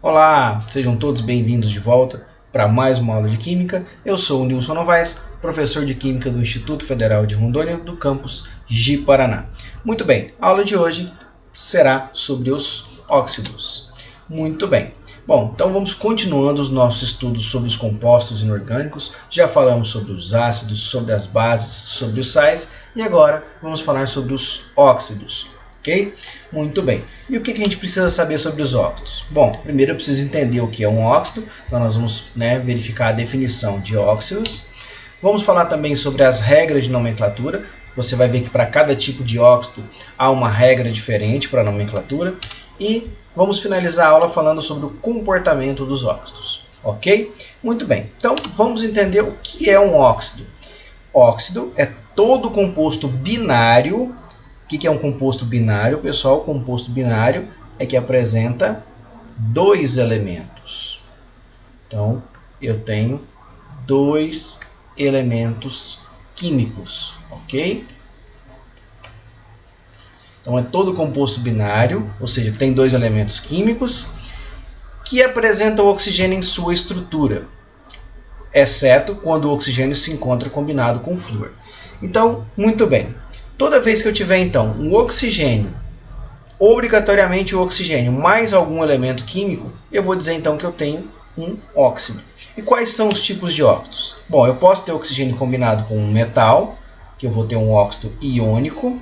Olá, sejam todos bem-vindos de volta para mais uma aula de Química. Eu sou o Nilson Novaes, professor de Química do Instituto Federal de Rondônia, do campus Ji-Paraná. Muito bem, a aula de hoje será sobre os óxidos. Muito bem. Bom, então vamos continuando os nossos estudos sobre os compostos inorgânicos. Já falamos sobre os ácidos, sobre as bases, sobre os sais e agora vamos falar sobre os óxidos. Ok? Muito bem. E o que a gente precisa saber sobre os óxidos? Bom, primeiro eu preciso entender o que é um óxido. Então nós vamos verificar a definição de óxidos. Vamos falar também sobre as regras de nomenclatura. Você vai ver que para cada tipo de óxido há uma regra diferente para a nomenclatura. E vamos finalizar a aula falando sobre o comportamento dos óxidos. Ok? Muito bem. Então vamos entender o que é um óxido. Óxido é todo composto binário. O que é um composto binário, pessoal? O composto binário é que apresenta dois elementos. Então, eu tenho dois elementos químicos, ok? Então, é todo composto binário, ou seja, tem dois elementos químicos que apresentam o oxigênio em sua estrutura, exceto quando o oxigênio se encontra combinado com flúor. Então, muito bem. Toda vez que eu tiver, então, um oxigênio, obrigatoriamente o oxigênio mais algum elemento químico, eu vou dizer, então, que eu tenho um óxido. E quais são os tipos de óxidos? Bom, eu posso ter oxigênio combinado com um metal, que eu vou ter um óxido iônico.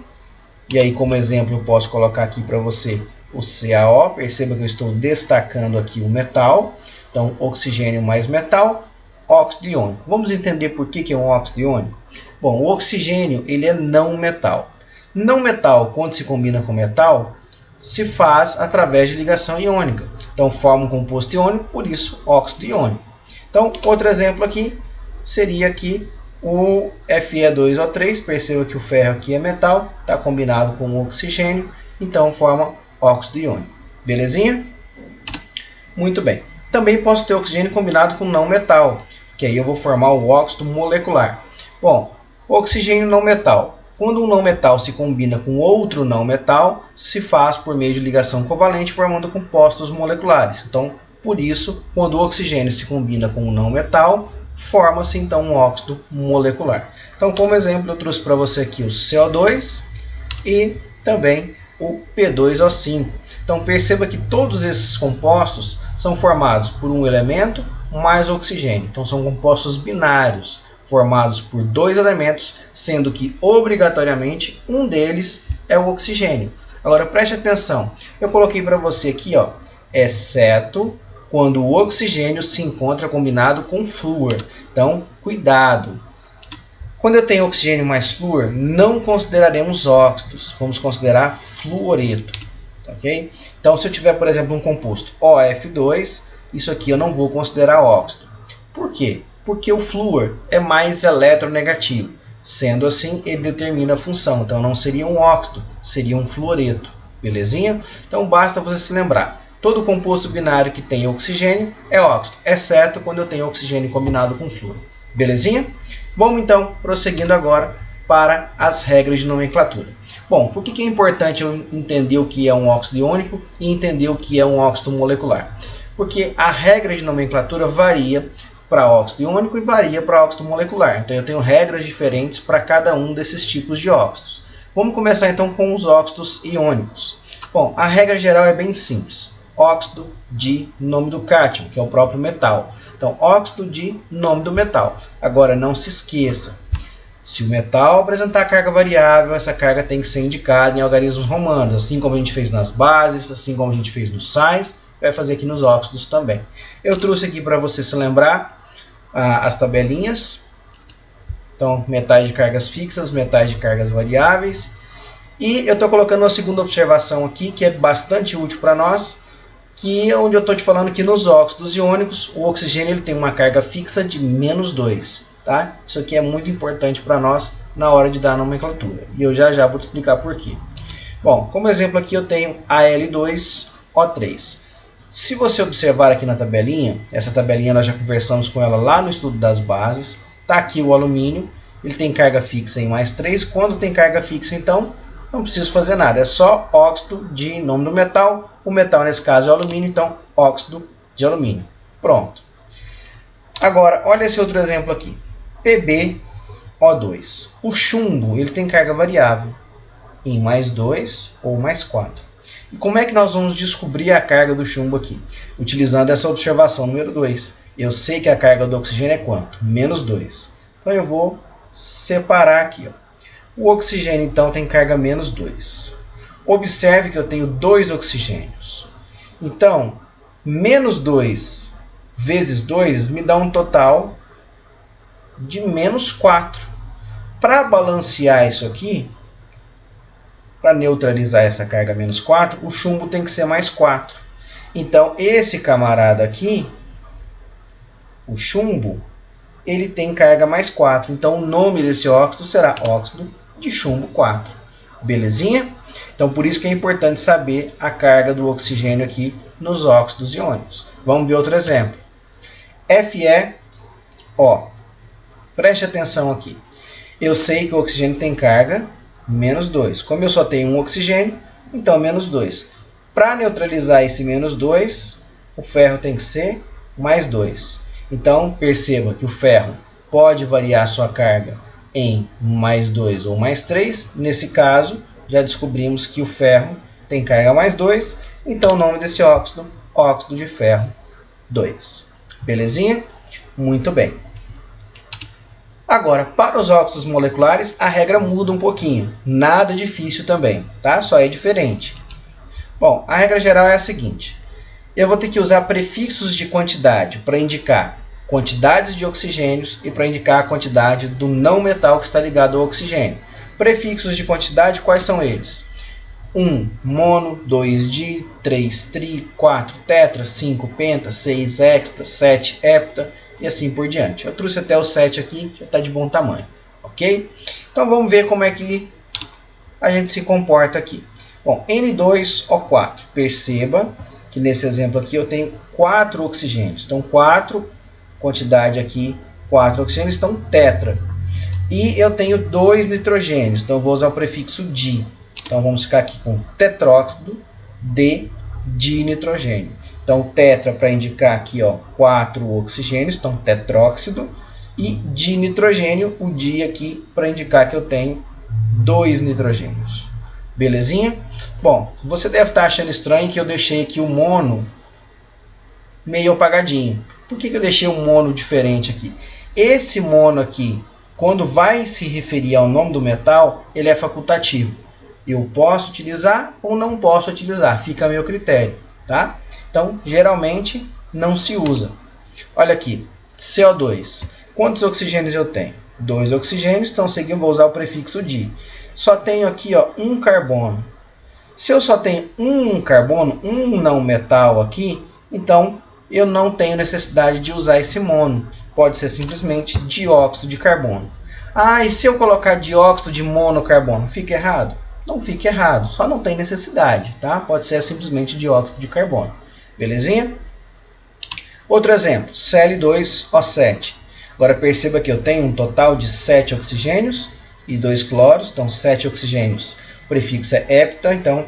E aí, como exemplo, eu posso colocar aqui para você o CaO. Perceba que eu estou destacando aqui o metal. Então, oxigênio mais metal, óxido iônico. Vamos entender por que é um óxido iônico? Bom, o oxigênio ele é não metal. Não metal, quando se combina com metal, se faz através de ligação iônica. Então, forma um composto iônico, por isso, óxido iônico. Então, outro exemplo aqui seria aqui o Fe2O3. Perceba que o ferro aqui é metal, está combinado com o oxigênio, então forma óxido iônico. Belezinha? Muito bem. Também posso ter oxigênio combinado com não metal, que aí eu vou formar o óxido molecular. Bom, oxigênio não metal. Quando um não metal se combina com outro não metal, se faz por meio de ligação covalente, formando compostos moleculares. Então, por isso, quando o oxigênio se combina com um não metal, forma-se então um óxido molecular. Então, como exemplo, eu trouxe para você aqui o CO2 e também o P2O5. Então, perceba que todos esses compostos são formados por um elemento mais oxigênio. Então, são compostos binários, formados por dois elementos, sendo que, obrigatoriamente, um deles é o oxigênio. Agora, preste atenção. Eu coloquei para você aqui, ó, exceto quando o oxigênio se encontra combinado com flúor. Então, cuidado. Quando eu tenho oxigênio mais flúor, não consideraremos óxidos. Vamos considerar fluoreto. Okay? Então, se eu tiver, por exemplo, um composto OF2, isso aqui eu não vou considerar óxido. Por quê? Porque o flúor é mais eletronegativo. Sendo assim, ele determina a função. Então, não seria um óxido, seria um fluoreto. Belezinha? Então, basta você se lembrar. Todo composto binário que tem oxigênio é óxido, exceto quando eu tenho oxigênio combinado com flúor. Belezinha? Vamos, então, prosseguindo agora para as regras de nomenclatura. Bom, por que é importante eu entender o que é um óxido iônico e entender o que é um óxido molecular? Porque a regra de nomenclatura varia para óxido iônico e varia para óxido molecular. Então, eu tenho regras diferentes para cada um desses tipos de óxidos. Vamos começar, então, com os óxidos iônicos. Bom, a regra geral é bem simples. Óxido de nome do cátion, que é o próprio metal. Então, óxido de nome do metal. Agora, não se esqueça. Se o metal apresentar carga variável, essa carga tem que ser indicada em algarismos romanos, assim como a gente fez nas bases, assim como a gente fez nos sais, vai fazer aqui nos óxidos também. Eu trouxe aqui para você se lembrar as tabelinhas. Então, metais de cargas fixas, metais de cargas variáveis. E eu estou colocando uma segunda observação aqui, que é bastante útil para nós, que é onde eu estou te falando que nos óxidos iônicos, o oxigênio ele tem uma carga fixa de -2. Tá? Isso aqui é muito importante para nós na hora de dar a nomenclatura. E eu já vou te explicar por quê. Bom, como exemplo aqui eu tenho Al2O3. Se você observar aqui na tabelinha, essa tabelinha nós já conversamos com ela lá no estudo das bases. Está aqui o alumínio, ele tem carga fixa em +3. Quando tem carga fixa, então, não preciso fazer nada. É só óxido de nome do metal, O metal, nesse caso, é o alumínio, então óxido de alumínio. Pronto. Agora, olha esse outro exemplo aqui. PbO2. O chumbo ele tem carga variável em mais 2 ou mais 4. E como é que nós vamos descobrir a carga do chumbo aqui? Utilizando essa observação número 2. Eu sei que a carga do oxigênio é quanto? Menos 2. Então eu vou separar aqui. Ó. O oxigênio então tem carga menos 2. Observe que eu tenho 2 oxigênios. Então, menos 2 vezes 2 me dá um total de menos 4. Para balancear isso aqui, para neutralizar essa carga menos 4, o chumbo tem que ser mais 4. Então, esse camarada aqui, o chumbo, ele tem carga mais 4. Então, o nome desse óxido será óxido de chumbo 4. Belezinha? Então, por isso que é importante saber a carga do oxigênio aqui nos óxidos iônicos. Vamos ver outro exemplo. FeO. Preste atenção aqui. Eu sei que o oxigênio tem carga menos 2. Como eu só tenho um oxigênio, então menos 2. Para neutralizar esse menos 2, o ferro tem que ser mais 2. Então, perceba que o ferro pode variar sua carga em mais 2 ou mais 3. Nesse caso, já descobrimos que o ferro tem carga mais 2. Então, o nome desse óxido, óxido de ferro 2. Belezinha? Muito bem. Agora, para os óxidos moleculares, a regra muda um pouquinho. Nada difícil também, tá? Só é diferente. Bom, a regra geral é a seguinte. Eu vou ter que usar prefixos de quantidade para indicar quantidades de oxigênios e para indicar a quantidade do não metal que está ligado ao oxigênio. Prefixos de quantidade, quais são eles? 1 mono, 2 di, 3 tri, 4 tetra, 5 penta, 6 hexta, 7 hepta e assim por diante. Eu trouxe até o 7 aqui, já está de bom tamanho, ok? Então vamos ver como é que a gente se comporta aqui. Bom, N2O4, perceba que nesse exemplo aqui eu tenho 4 oxigênios. Então 4, quantidade aqui, 4 oxigênios, então tetra. E eu tenho 2 nitrogênios, então eu vou usar o prefixo di. Então vamos ficar aqui com tetróxido de dinitrogênio. Então tetra para indicar aqui, ó, 4 oxigênios, então tetróxido. E dinitrogênio, o di aqui para indicar que eu tenho 2 nitrogênios. Belezinha? Bom, você deve estar achando estranho que eu deixei aqui o mono meio apagadinho. Por que eu deixei um mono diferente aqui? Esse mono aqui, quando vai se referir ao nome do metal, ele é facultativo. Eu posso utilizar ou não posso utilizar, fica a meu critério, tá? Então, geralmente, não se usa. Olha aqui, CO2. Quantos oxigênios eu tenho? 2 oxigênios, então seguindo vou usar o prefixo di. Só tenho aqui, ó, um carbono. Se eu só tenho um carbono, um não metal aqui, então eu não tenho necessidade de usar esse mono. Pode ser simplesmente dióxido de carbono. Ah, e se eu colocar dióxido de monocarbono, fica errado? Não fica errado, só não tem necessidade, tá? Pode ser simplesmente dióxido de carbono. Belezinha? Outro exemplo, Cl2O7. Agora perceba que eu tenho um total de 7 oxigênios e 2 cloros, então 7 oxigênios. O prefixo é hepta, então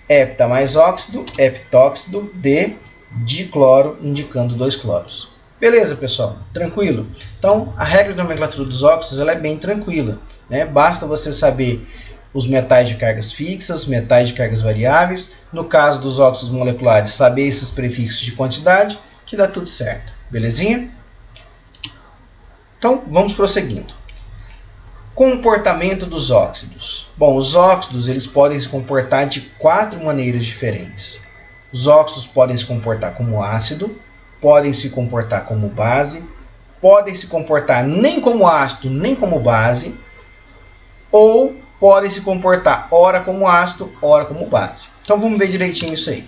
hepta mais óxido, heptóxido de dicloro, indicando 2 cloros. Beleza, pessoal? Tranquilo? Então, a regra da nomenclatura dos óxidos ela é bem tranquila, né? Basta você saber os metais de cargas fixas, metais de cargas variáveis. No caso dos óxidos moleculares, saber esses prefixos de quantidade, que dá tudo certo. Belezinha? Então, vamos prosseguindo. Comportamento dos óxidos. Bom, os óxidos eles podem se comportar de 4 maneiras diferentes. Os óxidos podem se comportar como ácido, podem se comportar como base, podem se comportar nem como ácido, nem como base, ou podem se comportar ora como ácido, ora como base. Então vamos ver direitinho isso aí.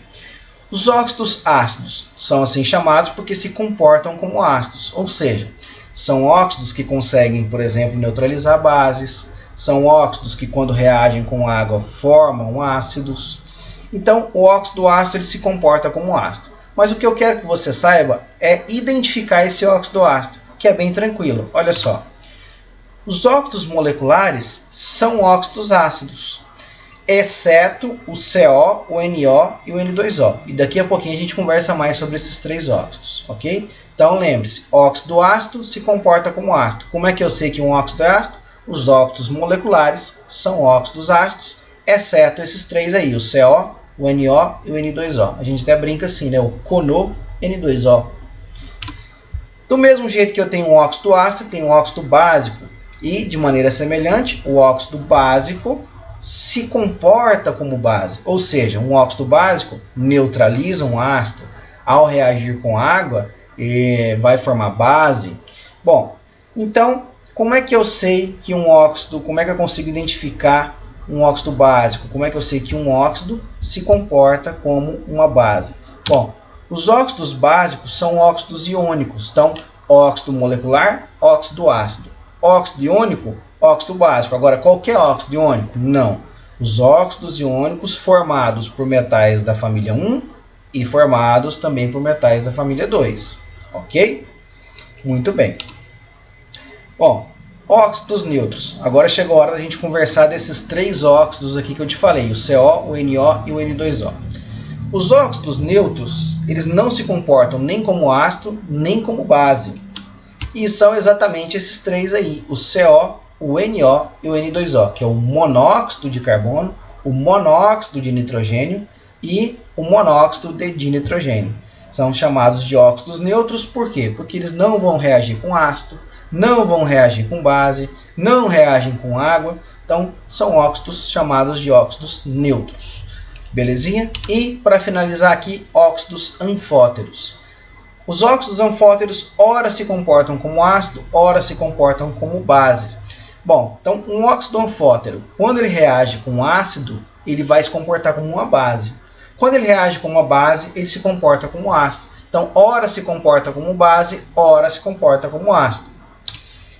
Os óxidos ácidos são assim chamados porque se comportam como ácidos, ou seja, são óxidos que conseguem, por exemplo, neutralizar bases, são óxidos que quando reagem com água formam ácidos. Então o óxido ácido ele se comporta como ácido. Mas o que eu quero que você saiba é identificar esse óxido ácido, que é bem tranquilo. Olha só. Os óxidos moleculares são óxidos ácidos. exceto o CO, o NO e o N2O. E daqui a pouquinho a gente conversa mais sobre esses 3 óxidos, ok? Então lembre-se, óxido ácido se comporta como ácido. Como é que eu sei que um óxido é ácido? Os óxidos moleculares são óxidos ácidos, exceto esses 3 aí, o CO, o NO e o N2O. A gente até brinca assim, né? O CONO N2O. Do mesmo jeito que eu tenho um óxido ácido, tenho um óxido básico. E, de maneira semelhante, o óxido básico se comporta como base. Ou seja, um óxido básico neutraliza um ácido. Ao reagir com água, vai formar base. Bom, então, como é que eu sei que um óxido, como é que eu consigo identificar um óxido básico? Como é que eu sei que um óxido se comporta como uma base? Bom, os óxidos básicos são óxidos iônicos. Então, óxido molecular, óxido ácido. Óxido iônico, óxido básico. Agora, qualquer óxido iônico? Não. Os óxidos iônicos formados por metais da família 1 e formados também por metais da família 2. Ok? Muito bem. Bom, óxidos neutros. Agora chegou a hora da gente conversar desses 3 óxidos aqui que eu te falei. O CO, o NO e o N2O. Os óxidos neutros, eles não se comportam nem como ácido, nem como base. E são exatamente esses 3 aí, o CO, o NO e o N2O, que é o monóxido de carbono, o monóxido de nitrogênio e o monóxido de dinitrogênio. São chamados de óxidos neutros, por quê? Porque eles não vão reagir com ácido, não vão reagir com base, não reagem com água, então são óxidos chamados de óxidos neutros. Belezinha? E, para finalizar aqui, óxidos anfóteros. Os óxidos anfóteros, ora se comportam como ácido, ora se comportam como base. Bom, então um óxido anfótero, quando ele reage com ácido, ele vai se comportar como uma base. Quando ele reage com uma base, ele se comporta como ácido. Então, ora se comporta como base, ora se comporta como ácido.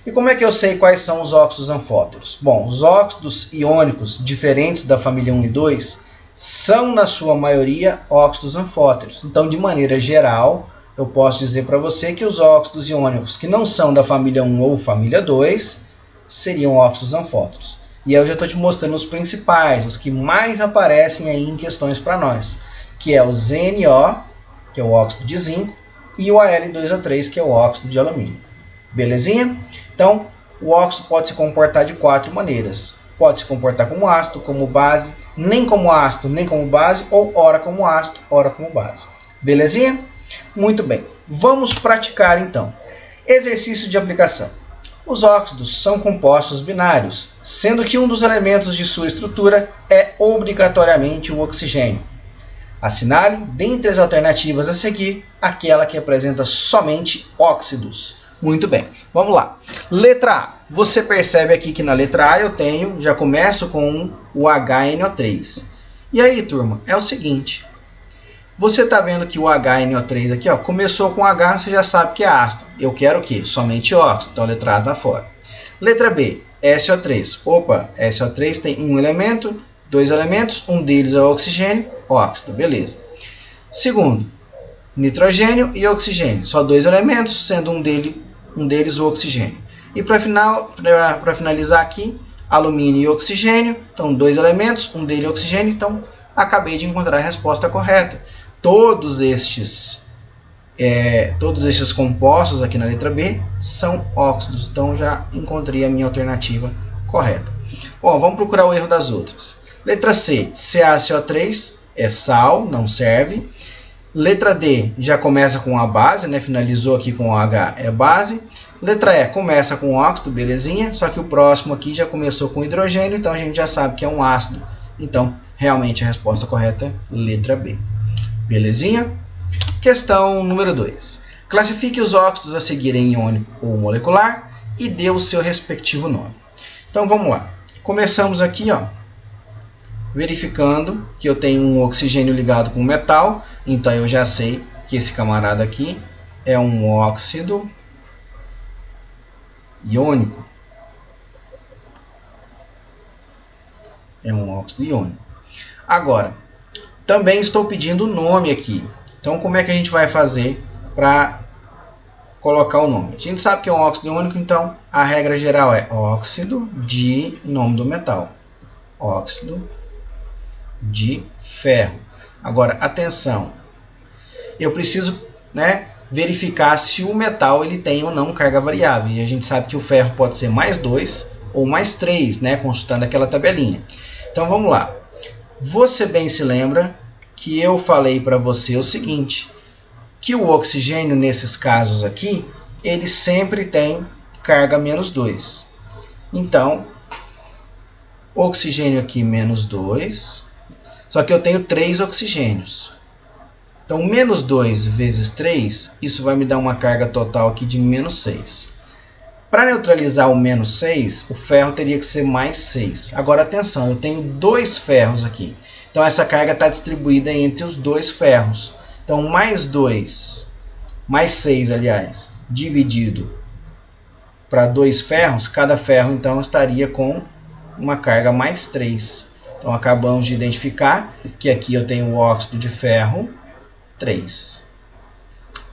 E como é que eu sei quais são os óxidos anfóteros? Bom, os óxidos iônicos diferentes da família 1 e 2 são, na sua maioria, óxidos anfóteros. Então, de maneira geral, eu posso dizer para você que os óxidos iônicos que não são da família 1 ou família 2 seriam óxidos anfóteros. E eu já estou te mostrando os principais, os que mais aparecem aí em questões para nós, que é o ZNO, que é o óxido de zinco, e o Al2O3, que é o óxido de alumínio. Belezinha? Então, o óxido pode se comportar de 4 maneiras. Pode se comportar como ácido, como base, nem como ácido, nem como base, ou ora como ácido, ora como base. Belezinha? Muito bem. Vamos praticar então. Exercício de aplicação. Os óxidos são compostos binários, sendo que um dos elementos de sua estrutura é obrigatoriamente o oxigênio. Assinale, dentre as alternativas a seguir, aquela que apresenta somente óxidos. Muito bem, vamos lá. Letra A. Você percebe aqui que na letra A eu tenho, já começo com o HNO3. E aí, turma, é o seguinte. Você está vendo que o HNO3 aqui, ó, começou com H, você já sabe que é ácido. Eu quero o quê? Somente óxido, então a letra A está fora. Letra B, SO3. Opa, SO3 tem um elemento, 2 elementos, um deles é o oxigênio, óxido, beleza. Segundo, nitrogênio e oxigênio, só 2 elementos, sendo um deles o oxigênio. E para finalizar aqui, alumínio e oxigênio, então 2 elementos, um deles é oxigênio, então acabei de encontrar a resposta correta. Todos estes compostos aqui na letra B são óxidos, então já encontrei a minha alternativa correta. Bom, vamos procurar o erro das outras. Letra C, CaCO3 é sal, não serve. Letra D já começa com a base, né? Finalizou aqui com o H, é base. Letra E começa com óxido, belezinha, só que o próximo aqui já começou com hidrogênio, então a gente já sabe que é um ácido. Então, realmente a resposta correta é letra B. Belezinha? Questão número 2. Classifique os óxidos a seguir em iônico ou molecular e dê o seu respectivo nome. Então, vamos lá. Começamos aqui, ó, verificando que eu tenho um oxigênio ligado com metal. Então, eu já sei que esse camarada aqui é um óxido iônico. É um óxido iônico. Agora, também estou pedindo o nome aqui. Então, como é que a gente vai fazer para colocar o nome? A gente sabe que é um óxido iônico, então a regra geral é óxido de nome do metal. Óxido de ferro. Agora, atenção, eu preciso, verificar se o metal ele tem ou não carga variável. E a gente sabe que o ferro pode ser mais 2 ou mais 3, consultando aquela tabelinha. Então vamos lá. Você bem se lembra que eu falei para você o seguinte, que o oxigênio nesses casos aqui, ele sempre tem carga menos 2. Então, oxigênio aqui menos 2, só que eu tenho 3 oxigênios. Então, menos 2 vezes 3, isso vai me dar uma carga total aqui de menos 6. Para neutralizar o menos 6, o ferro teria que ser mais 6. Agora, atenção, eu tenho 2 ferros aqui. Então, essa carga está distribuída entre os 2 ferros. Então, mais 2, mais 6, aliás, dividido para 2 ferros, cada ferro, então, estaria com uma carga mais 3. Então, acabamos de identificar que aqui eu tenho o óxido de ferro 3.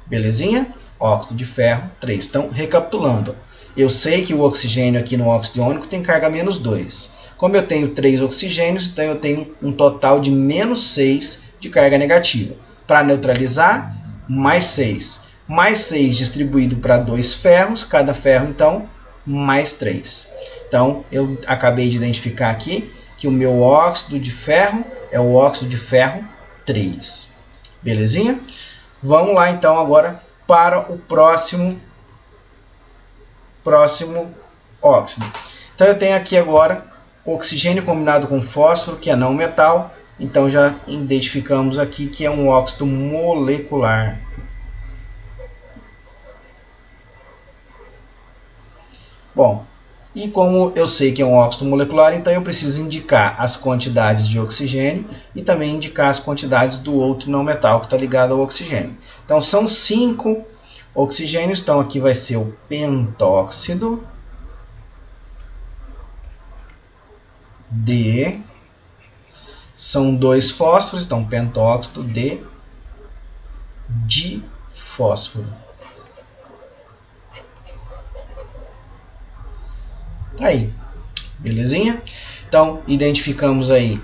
Belezinha? Óxido de ferro 3. Então, recapitulando, eu sei que o oxigênio aqui no óxido iônico tem carga menos 2. Como eu tenho 3 oxigênios, então eu tenho um total de menos 6 de carga negativa. Para neutralizar, mais 6. Mais 6 distribuído para 2 ferros, cada ferro, então, mais 3. Então, eu acabei de identificar aqui que o meu óxido de ferro é o óxido de ferro 3. Belezinha? Vamos lá, então, agora para o próximo óxido. Então, eu tenho aqui agora o oxigênio combinado com fósforo, que é não metal. Então, já identificamos aqui que é um óxido molecular. Bom, e como eu sei que é um óxido molecular, então eu preciso indicar as quantidades de oxigênio e também indicar as quantidades do outro não metal que está ligado ao oxigênio. Então, são 5 oxigênios. Então, aqui vai ser o pentóxido de... São 2 fósforos, então pentóxido de difósforo. Aí, belezinha? Então, identificamos aí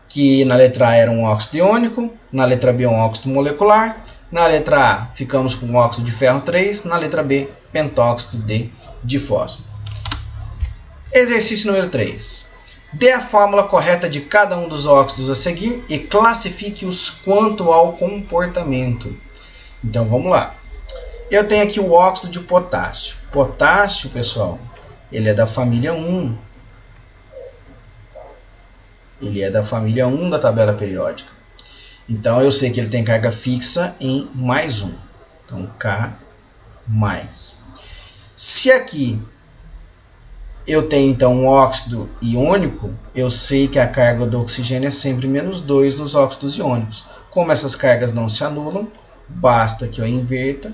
que na letra A era um óxido iônico, na letra B um óxido molecular, na letra A ficamos com óxido de ferro 3, na letra B pentóxido de difósforo. Exercício número 3. Dê a fórmula correta de cada um dos óxidos a seguir e classifique-os quanto ao comportamento. Então, vamos lá. Eu tenho aqui o óxido de potássio. Potássio, pessoal, ele é da família 1. Ele é da família 1 da tabela periódica. Então, eu sei que ele tem carga fixa em mais 1. Então, K mais. Se aqui eu tenho, então, um óxido iônico, eu sei que a carga do oxigênio é sempre menos 2 nos óxidos iônicos. Como essas cargas não se anulam, basta que eu inverta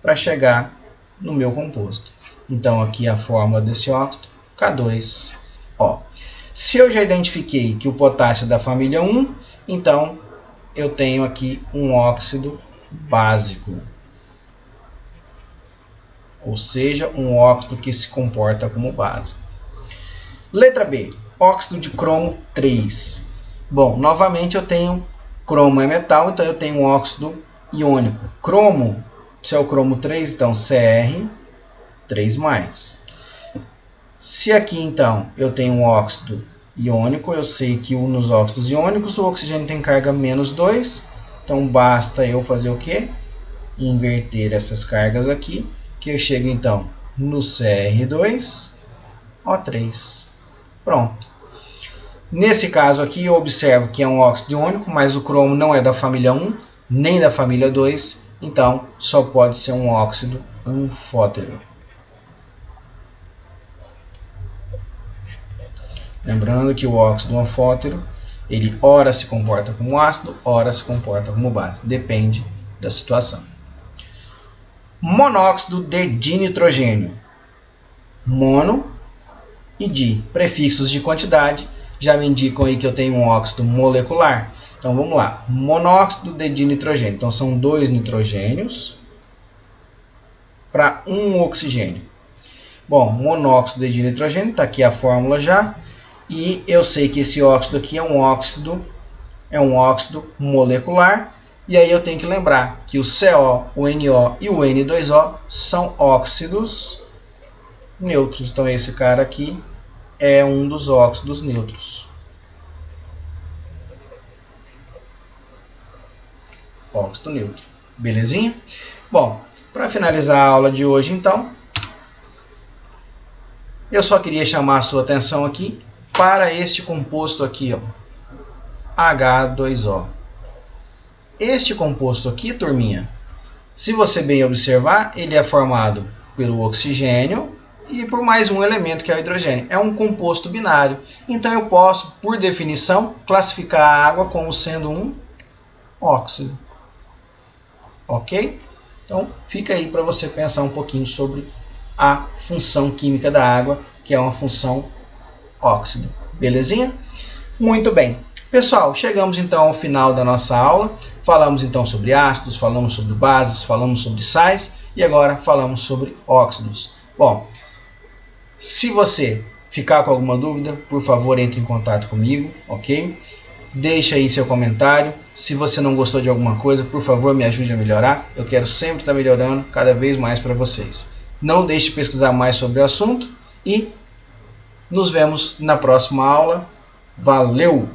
para chegar no meu composto. Então, aqui a fórmula desse óxido, K2O. Se eu já identifiquei que o potássio é da família 1, então eu tenho aqui um óxido básico. Ou seja, um óxido que se comporta como base. Letra B, óxido de cromo 3. Bom, novamente eu tenho cromo é metal, então eu tenho um óxido iônico. Cromo, se é o cromo 3, então Cr3+. Se aqui então eu tenho um óxido iônico, eu sei que nos óxidos iônicos o oxigênio tem carga menos 2, então basta eu fazer o quê? Inverter essas cargas aqui, que eu chego então no Cr2O3. Pronto. Nesse caso aqui eu observo que é um óxido iônico, mas o cromo não é da família 1, nem da família 2, então só pode ser um óxido anfótero. Lembrando que o óxido anfótero, ele ora se comporta como ácido, ora se comporta como base. Depende da situação. Monóxido de dinitrogênio. Mono e di, prefixos de quantidade, já me indicam aí que eu tenho um óxido molecular. Então vamos lá, monóxido de dinitrogênio. Então são 2 nitrogênios para 1 oxigênio. Bom, monóxido de dinitrogênio, está aqui a fórmula já. E eu sei que esse óxido aqui é um óxido molecular. E aí eu tenho que lembrar que o CO, o NO e o N2O são óxidos neutros. Então esse cara aqui é um dos óxidos neutros. Óxido neutro. Belezinha? Bom, para finalizar a aula de hoje, então, eu só queria chamar a sua atenção aqui para este composto aqui, ó, H2O. Este composto aqui, turminha, se você bem observar, ele é formado pelo oxigênio e por mais um elemento que é o hidrogênio. É um composto binário. Então eu posso, por definição, classificar a água como sendo um óxido. Ok? Então fica aí para você pensar um pouquinho sobre a função química da água, que é uma função óxido. Belezinha? Muito bem. Pessoal, chegamos então ao final da nossa aula. Falamos então sobre ácidos, falamos sobre bases, falamos sobre sais e agora falamos sobre óxidos. Bom, se você ficar com alguma dúvida, por favor, entre em contato comigo, ok? Deixa aí seu comentário. Se você não gostou de alguma coisa, por favor, me ajude a melhorar. Eu quero sempre estar melhorando cada vez mais para vocês. Não deixe de pesquisar mais sobre o assunto e nos vemos na próxima aula. Valeu!